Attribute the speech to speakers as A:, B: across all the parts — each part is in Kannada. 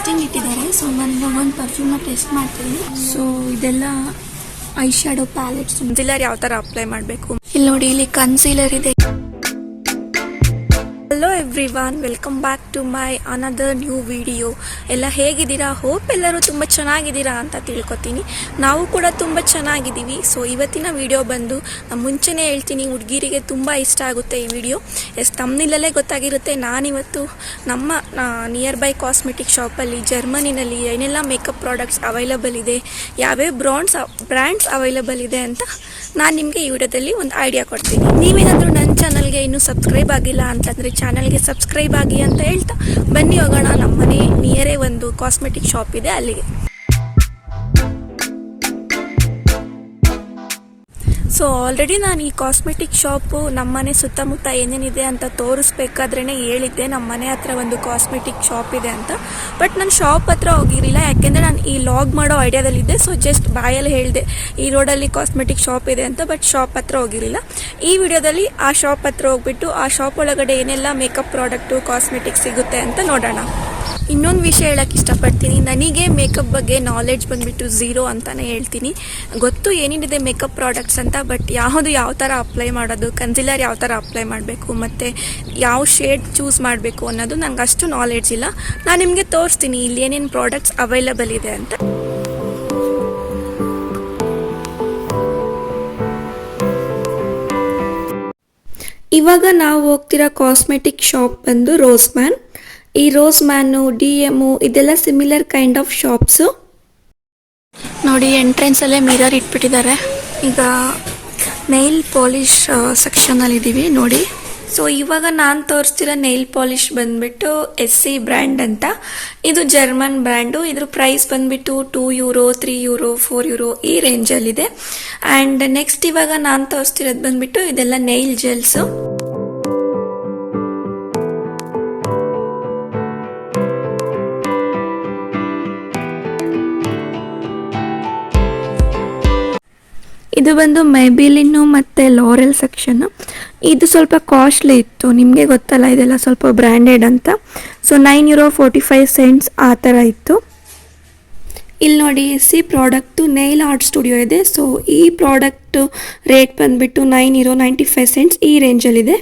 A: ಟೆಸ್ಟಿಂಗ್ ಇಟ್ಟಿದ್ದಾರೆ. ಸೊ ನಾನು ಒಂದು ಪರ್ಫ್ಯೂಮ್ನ ಟೆಸ್ಟ್ ಮಾಡ್ತೀನಿ. ಸೊ ಇದೆಲ್ಲ ಐ ಶ್ಯಾಡೋ ಪ್ಯಾಲೆಟ್ಸ್.
B: ಕನ್ಸೀಲರ್ ಯಾವ ಥರ ಅಪ್ಲೈ ಮಾಡಬೇಕು
A: ಇಲ್ಲಿ ನೋಡಿ, ಇಲ್ಲಿ ಕನ್ಸೀಲರ್ ಇದೆ.
B: Hello everyone, welcome back to my another new video. ಎಲ್ಲ ಹೇಗಿದ್ದೀರಾ? ಹೋಪ್ ಎಲ್ಲರೂ ತುಂಬ ಚೆನ್ನಾಗಿದ್ದೀರಾ ಅಂತ ತಿಳ್ಕೊತೀನಿ. ನಾವು ಕೂಡ ತುಂಬ ಚೆನ್ನಾಗಿದ್ದೀವಿ. ಸೊ ಇವತ್ತಿನ ವಿಡಿಯೋ ಬಂದು ಮುಂಚೆನೇ ಹೇಳ್ತೀನಿ, ಹುಡುಗಿರಿಗೆ ತುಂಬ ಇಷ್ಟ ಆಗುತ್ತೆ ಈ ವಿಡಿಯೋ. ತಮ್ಮನಿಲ್ಲೇ ಗೊತ್ತಾಗಿರುತ್ತೆ. ನಾನಿವತ್ತು ನಮ್ಮ ನಿಯರ್ ಬೈ ಕಾಸ್ಮೆಟಿಕ್ ಶಾಪಲ್ಲಿ ಜರ್ಮನಿನಲ್ಲಿ ಏನೆಲ್ಲ ಮೇಕಪ್ ಪ್ರಾಡಕ್ಟ್ಸ್ ಅವೈಲಬಲ್ ಇದೆ, ಯಾವ್ಯಾವ ಬ್ರ್ಯಾಂಡ್ಸ್ ಅವೈಲಬಲ್ ಇದೆ ಅಂತ ನಾನು ನಿಮಗೆ ಈ ವಿಡಿಯೋದಲ್ಲಿ ಒಂದು ಐಡಿಯಾ ಕೊಡ್ತೀನಿ. ನೀವೇನಾದರೂ ನನ್ನ ಚಾನಲ್ಗೆ ಇನ್ನೂ ಸಬ್ಸ್ಕ್ರೈಬ್ ಆಗಿಲ್ಲ ಅಂತಂದರೆ ಚಾನಲ್ಗೆ ಸಬ್ಸ್ಕ್ರೈಬ್ ಆಗಿ ಅಂತ ಹೇಳ್ತಾ ಬನ್ನಿ ಹೋಗೋಣ. ನಮ್ಮನೆ ನಿಯರೇ ಒಂದು ಕಾಸ್ಮೆಟಿಕ್ ಶಾಪ್ ಇದೆ, ಅಲ್ಲಿಗೆ. ಸೊ ಆಲ್ರೆಡಿ ನಾನು ಈ ಕಾಸ್ಮೆಟಿಕ್ ಶಾಪು ನಮ್ಮನೆ ಸುತ್ತಮುತ್ತ ಏನೇನಿದೆ ಅಂತ ತೋರಿಸ್ಬೇಕಾದ್ರೇ ಹೇಳಿದ್ದೆ, ನಮ್ಮ ಮನೆ ಹತ್ರ ಒಂದು ಕಾಸ್ಮೆಟಿಕ್ ಶಾಪ್ ಇದೆ ಅಂತ. ಬಟ್ ನಾನು ಶಾಪ್ ಹತ್ರ ಹೋಗಿರಲಿಲ್ಲ, ಯಾಕೆಂದರೆ ನಾನು ಈ ಲಾಗ್ ಮಾಡೋ ಐಡಿಯಾದಲ್ಲಿದ್ದೆ. ಸೊ ಜಸ್ಟ್ ಬಾಯಲ್ಲಿ ಹೇಳಿದೆ ಈ ರೋಡಲ್ಲಿ ಕಾಸ್ಮೆಟಿಕ್ ಶಾಪ್ ಇದೆ ಅಂತ, ಬಟ್ ಶಾಪ್ ಹತ್ರ ಹೋಗಿರಲಿಲ್ಲ. ಈ ವಿಡಿಯೋದಲ್ಲಿ ಆ ಶಾಪ್ ಹತ್ರ ಹೋಗ್ಬಿಟ್ಟು ಆ ಶಾಪ್ ಒಳಗಡೆ ಏನೆಲ್ಲ ಮೇಕಪ್ ಪ್ರಾಡಕ್ಟು ಕಾಸ್ಮೆಟಿಕ್ ಸಿಗುತ್ತೆ ಅಂತ ನೋಡೋಣ. ಇನ್ನೊಂದು ವಿಷಯ ಹೇಳಕ್ಕೆ ಇಷ್ಟಪಡ್ತೀನಿ, ನನಗೆ ಮೇಕಪ್ ಬಗ್ಗೆ ನಾಲೆಡ್ಜ್ ಬಂದುಬಿಟ್ಟು ಝೀರೋ ಅಂತಲೇ ಹೇಳ್ತೀನಿ. ಗೊತ್ತು ಏನೇನಿದೆ ಮೇಕಪ್ ಪ್ರಾಡಕ್ಟ್ಸ್ ಅಂತ, ಬಟ್ ಯಾವ ಥರ ಅಪ್ಲೈ ಮಾಡೋದು, ಕನ್ಸೀಲರ್ ಯಾವ ಥರ ಅಪ್ಲೈ ಮಾಡಬೇಕು ಮತ್ತು ಯಾವ ಶೇಡ್ ಚೂಸ್ ಮಾಡಬೇಕು ಅನ್ನೋದು ನಂಗೆ ಅಷ್ಟು ನಾಲೆಡ್ಜ್ ಇಲ್ಲ. ನಾನು ನಿಮಗೆ ತೋರಿಸ್ತೀನಿ ಇಲ್ಲಿ ಏನೇನು ಪ್ರಾಡಕ್ಟ್ಸ್ ಅವೈಲಬಲ್ ಇದೆ ಅಂತ. ಇವಾಗ ನಾವು ಹೋಗ್ತಿರೋ ಕಾಸ್ಮೆಟಿಕ್ ಶಾಪ್ ಬಂದು ರೋಸ್ಮ್ಯಾನ್. ಈ ರೋಸ್ಮ್ಯಾನು, DM ಇದೆಲ್ಲ ಸಿಮಿಲರ್ ಕೈಂಡ್ ಆಫ್ ಶಾಪ್ಸು.
A: ನೋಡಿ, ಎಂಟ್ರೆನ್ಸಲ್ಲೇ ಮಿರರ್ ಇಟ್ಬಿಟ್ಟಿದ್ದಾರೆ. ಈಗ ನೈಲ್ ಪಾಲಿಶ್ ಸೆಕ್ಷನಲ್ಲಿದ್ದೀವಿ ನೋಡಿ.
B: ಸೊ ಇವಾಗ ನಾನು ತೋರಿಸ್ತಿರೋ ನೈಲ್ ಪಾಲಿಶ್ ಬಂದ್ಬಿಟ್ಟು SC ಬ್ರ್ಯಾಂಡ್ ಅಂತ. ಇದು ಜರ್ಮನ್ ಬ್ರ್ಯಾಂಡು. ಇದ್ರ ಪ್ರೈಸ್ ಬಂದ್ಬಿಟ್ಟು €2, €3, €4 ಈ ರೇಂಜಲ್ಲಿದೆ. ಆ್ಯಂಡ್ ನೆಕ್ಸ್ಟ್ ಇವಾಗ ನಾನು ತೋರಿಸ್ತಿರೋದು ಬಂದ್ಬಿಟ್ಟು ಇದೆಲ್ಲ ನೈಲ್ ಜೆಲ್ಸು.
A: ಇದು ಬಂದು ಮೆಬಿಲಿನ್ನು ಮತ್ತು ಲಾರೆಲ್ ಸೆಕ್ಷನ್ನು. ಇದು ಸ್ವಲ್ಪ ಕಾಸ್ಟ್ಲಿ ಇತ್ತು, ನಿಮಗೆ ಗೊತ್ತಲ್ಲ ಇದೆಲ್ಲ ಸ್ವಲ್ಪ ಬ್ರ್ಯಾಂಡೆಡ್ ಅಂತ. ಸೊ €9.45 ಆ ಥರ ಇತ್ತು. ಇಲ್ಲಿ ನೋಡಿ, SC product Nile art studio ಇದೆ. ಸೊ ಈ ಪ್ರಾಡಕ್ಟು ರೇಟ್ ಬಂದುಬಿಟ್ಟು €9.95 ಈ ರೇಂಜಲ್ಲಿದೆ.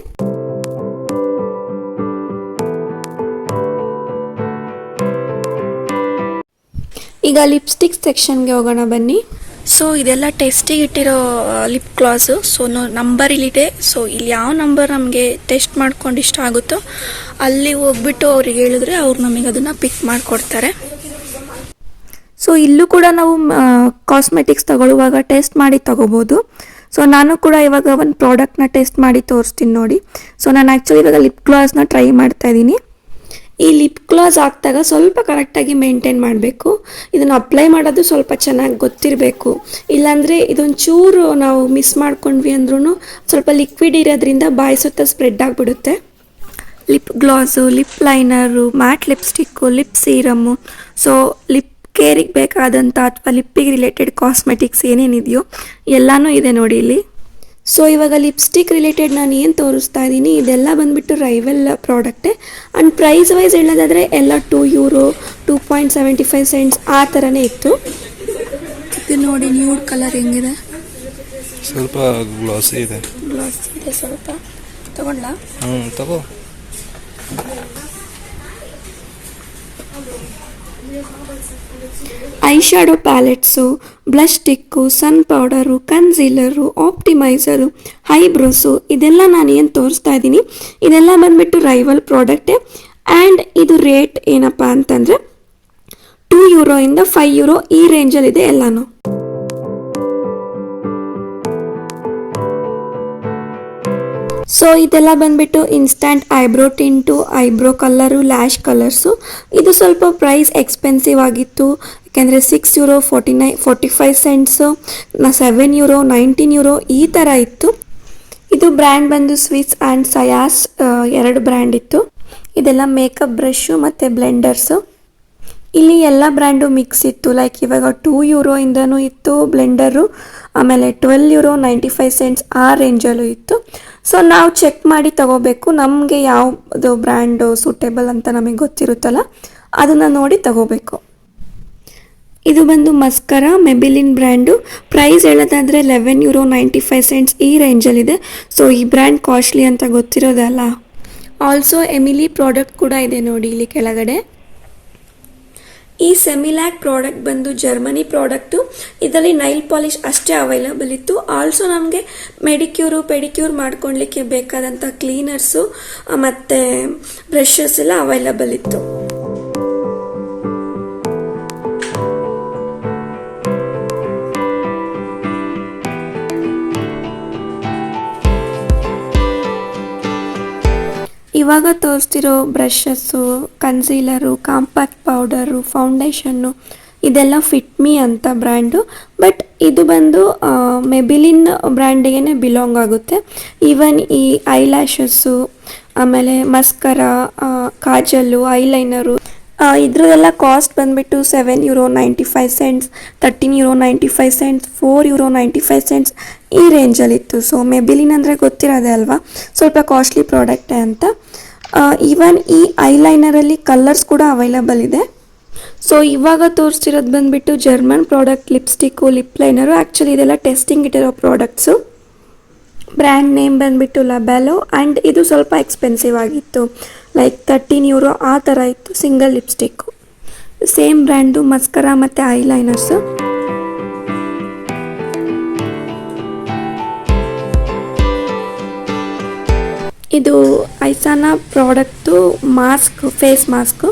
A: ಈಗ ಲಿಪ್ಸ್ಟಿಕ್ ಸೆಕ್ಷನ್ಗೆ ಹೋಗೋಣ ಬನ್ನಿ.
B: ಸೊ ಇದೆಲ್ಲ ಟೆಸ್ಟಿಗೆ ಇಟ್ಟಿರೋ ಲಿಪ್ ಗ್ಲಾಸು. ಸೊ ನಂಬರ್ ಇಲ್ಲಿದೆ. ಸೊ ಇಲ್ಲಿ ಯಾವ ನಂಬರ್ ನಮಗೆ ಟೆಸ್ಟ್ ಮಾಡ್ಕೊಂಡು ಇಷ್ಟ ಆಗುತ್ತೋ ಅಲ್ಲಿ ಹೋಗ್ಬಿಟ್ಟು ಅವ್ರಿಗೆ ಹೇಳಿದ್ರೆ ಅವ್ರು ನಮಗೆ ಅದನ್ನು ಪಿಕ್ ಮಾಡಿಕೊಡ್ತಾರೆ.
A: ಸೊ ಇಲ್ಲೂ ಕೂಡ ನಾವು ಕಾಸ್ಮೆಟಿಕ್ಸ್ ತಗೊಳ್ಳುವಾಗ ಟೆಸ್ಟ್ ಮಾಡಿ ತಗೋಬೋದು. ಸೊ ನಾನು ಕೂಡ ಇವಾಗ ಒಂದು ಪ್ರಾಡಕ್ಟ್ನ ಟೆಸ್ಟ್ ಮಾಡಿ ತೋರಿಸ್ತೀನಿ ನೋಡಿ. ಸೊ ನಾನು ಆ್ಯಕ್ಚುಲಿ ಇವಾಗ ಲಿಪ್ ಗ್ಲಾಸ್ನ ಟ್ರೈ ಮಾಡ್ತಾ ಇದ್ದೀನಿ. ಈ ಲಿಪ್ ಗ್ಲಾಸ್ ಹಾಕಿದಾಗ ಸ್ವಲ್ಪ ಕರೆಕ್ಟಾಗಿ ಮೇಂಟೈನ್ ಮಾಡಬೇಕು. ಇದನ್ನು ಅಪ್ಲೈ ಮಾಡೋದು ಸ್ವಲ್ಪ ಚೆನ್ನಾಗಿ ಗೊತ್ತಿರಬೇಕು, ಇಲ್ಲಾಂದರೆ ಇದೊಂಚೂರು ನಾವು ಮಿಸ್ ಮಾಡ್ಕೊಂಡ್ವಿ ಅಂದ್ರೂ ಸ್ವಲ್ಪ ಲಿಕ್ವಿಡ್ ಇರೋದ್ರಿಂದ ಬಾಯಿ ಸುತ್ತ ಸ್ಪ್ರೆಡ್ ಆಗಿಬಿಡುತ್ತೆ. Lip gloss, lip liner, matte lipstick, lip serum, so lip ಕೇರಿಗೆ ಬೇಕಾದಂಥ ಅಥವಾ ಲಿಪ್ಪಿಗೆ ರಿಲೇಟೆಡ್ ಕಾಸ್ಮೆಟಿಕ್ಸ್ ಏನೇನಿದೆಯೋ ಎಲ್ಲನೂ ಇದೆ ನೋಡಿ ಇಲ್ಲಿ. ಸೊ ಇವಾಗ ಲಿಪ್ಸ್ಟಿಕ್ ರಿಲೇಟೆಡ್ ನಾನು ಏನು ತೋರಿಸ್ತಾ ಇದ್ದೀನಿ ಇದೆಲ್ಲ ಬಂದುಬಿಟ್ಟು ರೈವೆಲ್ ಪ್ರಾಡಕ್ಟೇ. ಆ್ಯಂಡ್ ಪ್ರೈಸ್ ವೈಸ್ ಹೇಳೋದಾದರೆ ಎಲ್ಲ €2, €2.75 ಆ ಥರನೇ ಇತ್ತು.
B: ಇದು ನೋಡಿ, ನ್ಯೂಡ್ ಕಲರ್ ಹೆಂಗಿದೆ,
C: ಸ್ವಲ್ಪ ಗ್ಲಾಸಿ ಇದೆ.
B: ಸ್ವಲ್ಪ ತಗೊಂಡ್ಲಾ?
C: ತಗೋ.
A: I shadow ಪ್ಯಾಲೆಟ್ಸು, blush stick, sun powder, ಕನ್ಸೀಲರು, ಆಪ್ಟಿಮೈಸರು, eyebrows, ಇದೆಲ್ಲ ನಾನು ಏನು ತೋರಿಸ್ತಾ ಇದ್ದೀನಿ ಇದೆಲ್ಲ ಬಂದುಬಿಟ್ಟು ರೈವಲ್ ಪ್ರಾಡಕ್ಟೇ. ಆ್ಯಂಡ್ ಇದು ರೇಟ್ ಏನಪ್ಪ ಅಂತಂದರೆ €2 €5 ಈ ರೇಂಜಲ್ಲಿದೆ ಎಲ್ಲನೂ. ಸೊ ಇದೆಲ್ಲ ಬಂದುಬಿಟ್ಟು instant eyebrow Tintu, eyebrow colour, lash colours. ಇದು ಸ್ವಲ್ಪ ಪ್ರೈಸ್ ಎಕ್ಸ್ಪೆನ್ಸಿವ್ ಆಗಿತ್ತು, ಯಾಕೆಂದರೆ €6, €45, €7, €19 ಈ ಥರ ಇತ್ತು. ಇದು ಬ್ರ್ಯಾಂಡ್ ಬಂದು ಸ್ವಿಸ್ ಆ್ಯಂಡ್ ಸಯಾಸ್, 2 ಬ್ರ್ಯಾಂಡ್ ಇತ್ತು. ಇದೆಲ್ಲ ಮೇಕಪ್ ಬ್ರಷು ಮತ್ತು ಬ್ಲೆಂಡರ್ಸು. ಇಲ್ಲಿ ಎಲ್ಲ ಬ್ರ್ಯಾಂಡು ಮಿಕ್ಸ್ ಇತ್ತು. ಲೈಕ್ ಇವಾಗ €2 ಇತ್ತು ಬ್ಲೆಂಡರು, ಆಮೇಲೆ €12.95 ಆ ರೇಂಜಲ್ಲೂ ಇತ್ತು. ಸೊ ನಾವು ಚೆಕ್ ಮಾಡಿ ತಗೋಬೇಕು, ನಮಗೆ ಯಾವುದು ಬ್ರ್ಯಾಂಡು ಸೂಟೇಬಲ್ ಅಂತ ನಮಗೆ ಗೊತ್ತಿರುತ್ತಲ್ಲ ಅದನ್ನು ನೋಡಿ ತಗೋಬೇಕು. ಇದು ಬಂದು ಮಸ್ಕರಾ ಮೆಬಿಲಿನ್ ಬ್ರ್ಯಾಂಡು. ಪ್ರೈಸ್ ಹೇಳೋದಾದರೆ €11.95 ಈ ರೇಂಜಲ್ಲಿದೆ. ಸೊ ಈ ಬ್ರ್ಯಾಂಡ್ ಕಾಸ್ಟ್ಲಿ ಅಂತ ಗೊತ್ತಿರೋದಲ್ಲ. ಆಲ್ಸೋ ಎಮಿಲಿ ಪ್ರಾಡಕ್ಟ್ ಕೂಡ ಇದೆ ನೋಡಿ ಇಲ್ಲಿ ಕೆಳಗಡೆ. ಈ ಸೆಮಿಲ್ಯಾಕ್ ಪ್ರಾಡಕ್ಟ್ ಬಂದು ಜರ್ಮನಿ ಪ್ರಾಡಕ್ಟು. ಇದರಲ್ಲಿ ನೈಲ್ ಪಾಲಿಶ್ ಅಷ್ಟೇ ಅವೈಲಬಲ್ ಇತ್ತು. ಆಲ್ಸೋ ನಮಗೆ ಮೆಡಿಕ್ಯೂರು ಪೆಡಿಕ್ಯೂರ್ ಮಾಡ್ಕೊಳ್ಲಿಕ್ಕೆ ಬೇಕಾದಂಥ ಕ್ಲೀನರ್ಸು ಮತ್ತು ಬ್ರಷಸ್ ಎಲ್ಲ ಅವೈಲಬಲ್ ಇತ್ತು. ಇವಾಗ ತೋರಿಸ್ತಿರೋ ಬ್ರಷಸ್ಸು, ಕನ್ಸೀಲರು, ಕಾಂಪ್ಯಾಕ್ಟ್ ಪೌಡರು, ಫೌಂಡೇಶನ್ನು ಇದೆಲ್ಲ ಫಿಟ್ಮಿ ಅಂತ ಬ್ರ್ಯಾಂಡು. ಬಟ್ ಇದು ಬಂದು ಮೆಬಿಲಿನ್ ಬ್ರ್ಯಾಂಡಿಗೆ ಬಿಲಾಂಗ್ ಆಗುತ್ತೆ. ಈವನ್ ಈ ಐಲ್ಯಾಶಸ್ಸು, ಆಮೇಲೆ ಮಸ್ಕರಾ, ಕಾಜಲ್ಲು, ಐಲೈನರು ಇದ್ರದ್ದೆಲ್ಲ ಕಾಸ್ಟ್ ಬಂದುಬಿಟ್ಟು €7.95, €13.95, €4.95 ಈ ರೇಂಜಲ್ಲಿತ್ತು. ಸೊ ಮೆಬಿಲಿನ್ ಅಂದರೆ ಗೊತ್ತಿರೋದೆ ಅಲ್ವಾ, ಸ್ವಲ್ಪ ಕಾಸ್ಟ್ಲಿ ಪ್ರಾಡಕ್ಟೇ ಅಂತ. ಈವನ್ ಈ ಐಲೈನರಲ್ಲಿ ಕಲರ್ಸ್ ಕೂಡ ಅವೈಲಬಲ್ ಇದೆ. ಸೊ ಇವಾಗ ತೋರಿಸ್ತಿರೋದು ಬಂದುಬಿಟ್ಟು German product lipstick, lip liner. Actually ಇದೆಲ್ಲ ಟೆಸ್ಟಿಂಗ್ ಇಟ್ಟಿರೋ ಪ್ರಾಡಕ್ಟ್ಸು. ಬ್ರ್ಯಾಂಡ್ ನೇಮ್ ಬಂದುಬಿಟ್ಟು ಲಬೆಲೋ. ಆ್ಯಂಡ್ ಇದು ಸ್ವಲ್ಪ ಎಕ್ಸ್ಪೆನ್ಸಿವ್ ಆಗಿತ್ತು, ಲೈಕ್ €13 ಆ ಥರ ಇತ್ತು single lipstick. Same brand mascara ಮತ್ತು ಐಲೈನರ್ಸು. ಇದು ಐಸಾನಾ ಪ್ರಾಡಕ್ಟು ಮಾಸ್ಕ್, ಫೇಸ್ ಮಾಸ್ಕು.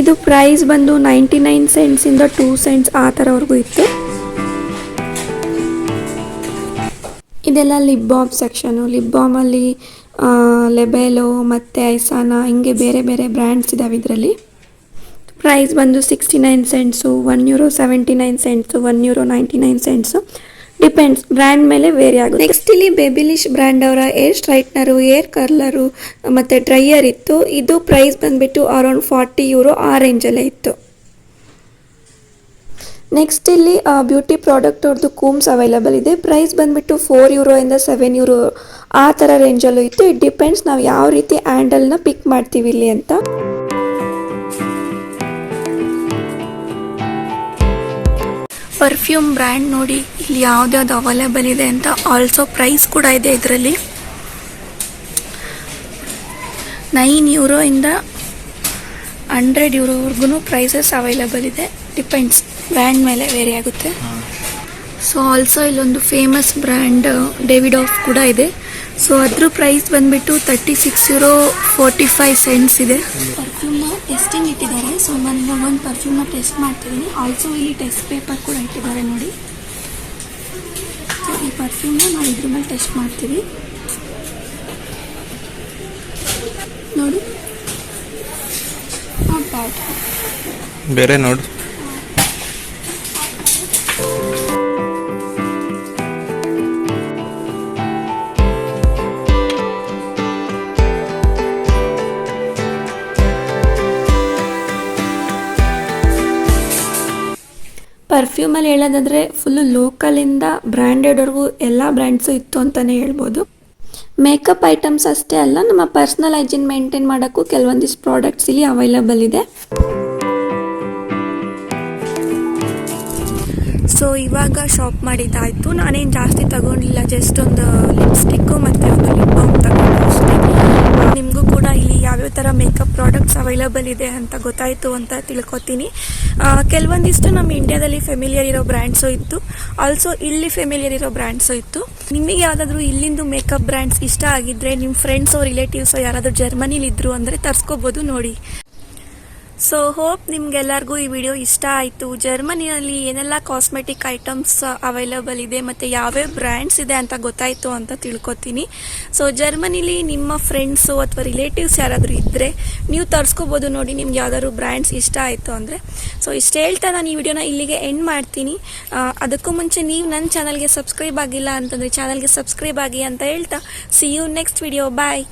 A: ಇದು ಪ್ರೈಸ್ ಬಂದು 99 ಸೆಂಟ್ಸಿಂದ 2 ಸೆಂಟ್ಸ್ ಆ ಥರವರೆಗೂ ಇತ್ತು. ಇದೆಲ್ಲ ಲಿಪ್ ಬಾಮ್ ಸೆಕ್ಷನು. ಲಿಪ್ ಬಾಮಲ್ಲಿ ಲೆಬೆಲೋ ಮತ್ತು ಐಸಾನಾ ಹಿಂಗೆ ಬೇರೆ ಬೇರೆ ಬ್ರ್ಯಾಂಡ್ಸ್ ಇದ್ದಾವೆ ಇದರಲ್ಲಿ. ಪ್ರೈಸ್ ಬಂದು 69 ಸೆಂಟ್ಸು, €1.79, €1.99. ಡಿಪೆಂಡ್ಸ್, ಬ್ರ್ಯಾಂಡ್ ಮೇಲೆ ವೇರಿ ಆಗುತ್ತೆ. ನೆಕ್ಸ್ಟ್ ಇಲ್ಲಿ ಬೇಬಿಲಿಶ್ ಬ್ರ್ಯಾಂಡ್ ಅವರ ಏರ್ ಸ್ಟ್ರೈಟ್ನರು, ಏರ್ ಕರ್ಲರು ಮತ್ತು ಡ್ರೈಯರ್ ಇತ್ತು. ಇದು ಪ್ರೈಸ್ ಬಂದುಬಿಟ್ಟು ಅರೌಂಡ್ €40 ಆ ರೇಂಜಲ್ಲೇ ಇತ್ತು. ನೆಕ್ಸ್ಟ್ ಇಲ್ಲಿ ಬ್ಯೂಟಿ ಪ್ರಾಡಕ್ಟ್ ಅವ್ರದ್ದು ಕೂಮ್ಸ್ ಅವೈಲಬಲ್ ಇದೆ. ಪ್ರೈಸ್ ಬಂದುಬಿಟ್ಟು €4 €7 ಆ ಥರ ರೇಂಜಲ್ಲೂ ಇತ್ತು. ಇಟ್ ಡಿಪೆಂಡ್ಸ್ ನಾವು ಯಾವ ರೀತಿ ಹ್ಯಾಂಡಲ್ನ ಪಿಕ್ ಮಾಡ್ತೀವಿ ಇಲ್ಲಿ ಅಂತ.
B: ಪರ್ಫ್ಯೂಮ್ ಬ್ರ್ಯಾಂಡ್ ನೋಡಿ ಇಲ್ಲಿ ಯಾವ್ದ್ಯಾವ್ದು ಅವೈಲೇಬಲ್ ಇದೆ ಅಂತ. ಆಲ್ಸೋ ಪ್ರೈಸ್ ಕೂಡ ಇದೆ ಇದರಲ್ಲಿ. €9 €100 ಪ್ರೈಸಸ್ ಅವೈಲೇಬಲ್ ಇದೆ. ಡಿಪೆಂಡ್ಸ್, ಬ್ರ್ಯಾಂಡ್ ಮೇಲೆ ವೇರಿ ಆಗುತ್ತೆ. ಸೊ ಆಲ್ಸೋ ಇಲ್ಲೊಂದು ಫೇಮಸ್ ಬ್ರ್ಯಾಂಡ್ ಡೇವಿಡಾಫ್ ಕೂಡ ಇದೆ. ಸೊ ಅದ್ರ ಪ್ರೈಸ್ ಬಂದುಬಿಟ್ಟು €36.45 ಇದೆ. ಪರ್ಫ್ಯೂಮ್ನ ಟೆಸ್ಟಿಂಗ್ ಇಟ್ಟಿದ್ದಾರೆ. ಸೊ ನಾನು ಇವಾಗ ಒಂದು ಪರ್ಫ್ಯೂಮ್ನ ಟೆಸ್ಟ್ ಮಾಡ್ತಿದ್ದೀನಿ. ಆಲ್ಸೋ ಇಲ್ಲಿ ಟೆಸ್ಟ್ ಪೇಪರ್ ಕೂಡ ಇಟ್ಟಿದ್ದಾರೆ ನೋಡಿ. ಸೊ ಈ ಪರ್ಫ್ಯೂಮ್ನ ನಾವು ಇದ್ರ ಮೇಲೆ ಟೆಸ್ಟ್ ಮಾಡ್ತೀವಿ ನೋಡಿ. Not bad.
C: ಬೇರೆ ನೋಡು.
A: ಪರ್ಫ್ಯೂಮಲ್ಲಿ ಹೇಳೋದಾದರೆ ಫುಲ್ಲು ಲೋಕಲಿಂದ ಬ್ರ್ಯಾಂಡೆಡ್ವರೆಗೂ ಎಲ್ಲ ಬ್ರ್ಯಾಂಡ್ಸು ಇತ್ತು ಅಂತಲೇ ಹೇಳ್ಬೋದು. ಮೇಕಪ್ ಐಟಮ್ಸ್ ಅಷ್ಟೇ ಅಲ್ಲ, ನಮ್ಮ ಪರ್ಸ್ನಲ್ ಹೈಜೀನ್ ಮೇಂಟೈನ್ ಮಾಡೋಕ್ಕೂ ಕೆಲವೊಂದಿಷ್ಟು ಪ್ರಾಡಕ್ಟ್ಸ್ ಇಲ್ಲಿ ಅವೈಲಬಲ್ ಇದೆ.
B: ಸೊ ಇವಾಗ ಶಾಪ್ ಮಾಡಿದ್ದಾಯಿತು. ನಾನೇನು ಜಾಸ್ತಿ ತಗೊಂಡಿಲ್ಲ, ಜಸ್ಟ್ ಒಂದು ಲಿಪ್ಸ್ಟಿಕ್ಕು ಮತ್ತು ಒಂದು ಲಿಪ್ ಬಾಮ್ ತಗೊಂಡು ಅಷ್ಟೇ. ನಿಮಗೂ ಕೂಡ ಇಲ್ಲಿ ಯಾವ್ಯಾವ ಥರ ಮೇಕಪ್ ಪ್ರಾಡಕ್ಟ್ಸ್ ಅವೈಲಬಲ್ ಇದೆ ಅಂತ ಗೊತ್ತಾಯಿತು ಅಂತ ತಿಳ್ಕೊತೀನಿ. ಕೆಲವೊಂದಿಷ್ಟು ನಮ್ಮ ಇಂಡಿಯಾದಲ್ಲಿ ಫೆಮಿಲಿಯರ್ ಇರೋ ಬ್ರ್ಯಾಂಡ್ಸು ಇತ್ತು, ಆಲ್ಸೋ ಇಲ್ಲಿ ಫೆಮಿಲಿಯರ್ ಇರೋ ಬ್ರ್ಯಾಂಡ್ಸು ಇತ್ತು. ನಿಮಗೆ ಯಾವುದಾದ್ರೂ ಇಲ್ಲಿಂದು ಮೇಕಪ್ ಬ್ರ್ಯಾಂಡ್ಸ್ ಇಷ್ಟ ಆಗಿದ್ದರೆ ನಿಮ್ಮ ಫ್ರೆಂಡ್ಸೋ ರಿಲೇಟಿವ್ಸೋ ಯಾರಾದರೂ ಜರ್ಮನಿಲಿದ್ದರು ಅಂದರೆ ತರಿಸ್ಕೋಬೋದು ನೋಡಿ. ಸೊ ಹೋಪ್ ನಿಮ್ಗೆಲ್ಲರಿಗೂ ಈ ವಿಡಿಯೋ ಇಷ್ಟ ಆಯಿತು. ಜರ್ಮನಿಯಲ್ಲಿ ಏನೆಲ್ಲ ಕಾಸ್ಮೆಟಿಕ್ ಐಟಮ್ಸ್ ಅವೈಲಬಲ್ ಇದೆ ಮತ್ತು ಯಾವ್ಯಾವ ಬ್ರ್ಯಾಂಡ್ಸ್ ಇದೆ ಅಂತ ಗೊತ್ತಾಯಿತು ಅಂತ ತಿಳ್ಕೊತೀನಿ. ಸೊ ಜರ್ಮನಿಲಿ ನಿಮ್ಮ ಫ್ರೆಂಡ್ಸು ಅಥವಾ ರಿಲೇಟಿವ್ಸ್ ಯಾರಾದರೂ ಇದ್ದರೆ ನೀವು ತರಿಸ್ಕೋಬೋದು ನೋಡಿ, ನಿಮ್ಗೆ ಯಾವ್ದಾದ್ರು ಬ್ರ್ಯಾಂಡ್ಸ್ ಇಷ್ಟ ಆಯಿತು ಅಂದರೆ. ಸೊ ಇಷ್ಟು ಹೇಳ್ತಾ ನಾನು ಈ ವಿಡಿಯೋನ ಇಲ್ಲಿಗೆ ಎಂಡ್ ಮಾಡ್ತೀನಿ. ಅದಕ್ಕೂ ಮುಂಚೆ ನೀವು ನನ್ನ ಚಾನಲ್ಗೆ ಸಬ್ಸ್ಕ್ರೈಬ್ ಆಗಿಲ್ಲ ಅಂತಂದರೆ ಚಾನಲ್ಗೆ ಸಬ್ಸ್ಕ್ರೈಬ್ ಆಗಿ ಅಂತ ಹೇಳ್ತಾ see you next video. Bye.